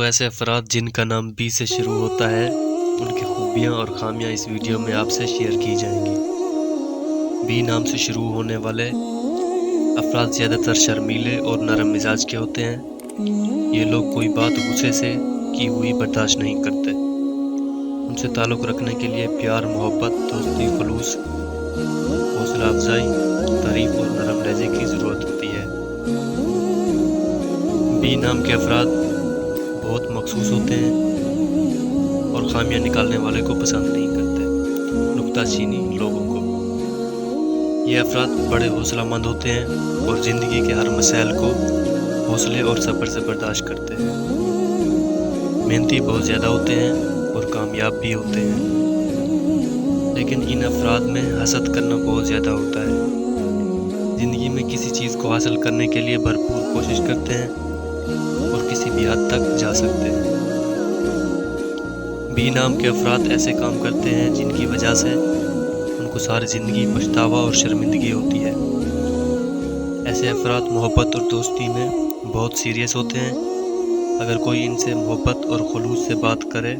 ایسے افراد جن کا نام بی سے شروع ہوتا ہے ان کی خوبیاں اور خامیاں اس ویڈیو میں آپ سے شیئر کی جائیں گی۔ بی نام سے شروع ہونے والے افراد زیادہ تر شرمیلے اور نرم مزاج کے ہوتے ہیں۔ یہ لوگ کوئی بات غصے سے کی ہوئی برداشت نہیں کرتے۔ ان سے تعلق رکھنے کے لیے پیار، محبت، دوستی، خلوص، حوصلہ افزائی، تعریف اور نرم لہجے کی ضرورت ہوتی ہے۔ بی نام کے افراد بہت مخصوص ہوتے ہیں اور خامیاں نکالنے والے کو پسند نہیں کرتے، نکتہ چینی لوگوں کو۔ یہ افراد بڑے حوصلہ مند ہوتے ہیں اور زندگی کے ہر مسائل کو حوصلے اور صبر سے برداشت کرتے ہیں۔ محنتی بہت زیادہ ہوتے ہیں اور کامیاب بھی ہوتے ہیں، لیکن ان افراد میں حسد کرنا بہت زیادہ ہوتا ہے۔ زندگی میں کسی چیز کو حاصل کرنے کے لیے بھرپور کوشش کرتے ہیں اور کسی بھی حد تک جا سکتے ہیں۔ بی نام کے افراد ایسے کام کرتے ہیں جن کی وجہ سے ان کو ساری زندگی پچھتاوا اور شرمندگی ہوتی ہے۔ ایسے افراد محبت اور دوستی میں بہت سیریس ہوتے ہیں۔ اگر کوئی ان سے محبت اور خلوص سے بات کرے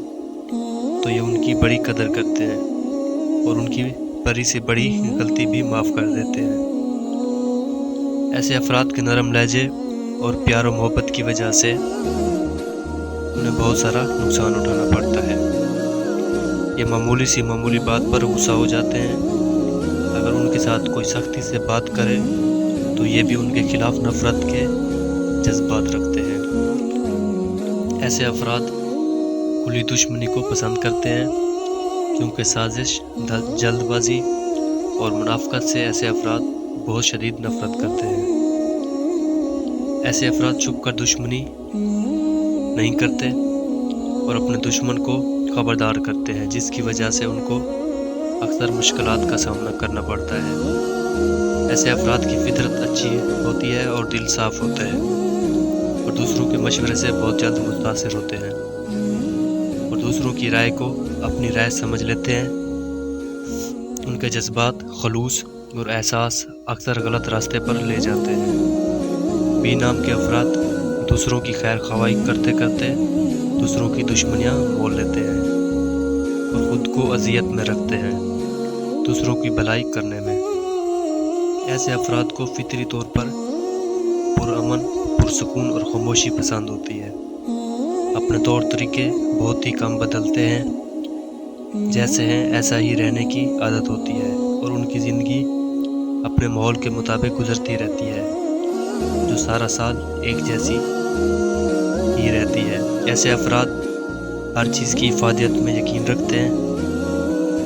تو یہ ان کی بڑی قدر کرتے ہیں اور ان کی بڑی سے بڑی غلطی بھی معاف کر دیتے ہیں۔ ایسے افراد کے نرم لہجے اور پیار و محبت کی وجہ سے انہیں بہت سارا نقصان اٹھانا پڑتا ہے۔ یہ معمولی بات پر غصہ ہو جاتے ہیں۔ اگر ان کے ساتھ کوئی سختی سے بات کرے تو یہ بھی ان کے خلاف نفرت کے جذبات رکھتے ہیں۔ ایسے افراد کھلی دشمنی کو پسند کرتے ہیں کیونکہ سازش، جلد بازی اور منافقت سے ایسے افراد بہت شدید نفرت کرتے ہیں۔ ایسے افراد چھپ کر دشمنی نہیں کرتے اور اپنے دشمن کو خبردار کرتے ہیں، جس کی وجہ سے ان کو اکثر مشکلات کا سامنا کرنا پڑتا ہے۔ ایسے افراد کی فطرت اچھی ہوتی ہے اور دل صاف ہوتا ہے اور دوسروں کے مشورے سے بہت جلد متاثر ہوتے ہیں اور دوسروں کی رائے کو اپنی رائے سمجھ لیتے ہیں۔ ان کے جذبات، خلوص اور احساس اکثر غلط راستے پر لے جاتے ہیں۔ بی نام کے افراد دوسروں کی خیر خواہی کرتے کرتے دوسروں کی دشمنیاں مول لیتے ہیں اور خود کو اذیت میں رکھتے ہیں دوسروں کی بھلائی کرنے میں۔ ایسے افراد کو فطری طور پر پرامن، پرسکون اور خاموشی پسند ہوتی ہے۔ اپنے طور طریقے بہت ہی کم بدلتے ہیں، جیسے ہیں ایسا ہی رہنے کی عادت ہوتی ہے اور ان کی زندگی اپنے ماحول کے مطابق گزرتی رہتی ہے، جو سارا سال ایک جیسی ہی رہتی ہے۔ ایسے افراد ہر چیز کی افادیت میں یقین رکھتے ہیں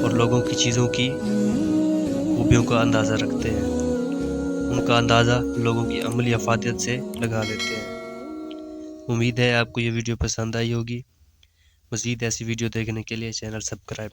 اور لوگوں کی چیزوں کی خوبیوں کا اندازہ رکھتے ہیں۔ ان کا اندازہ لوگوں کی عملی افادیت سے لگا لیتے ہیں۔ امید ہے آپ کو یہ ویڈیو پسند آئی ہوگی۔ مزید ایسی ویڈیو دیکھنے کے لیے چینل سبسکرائب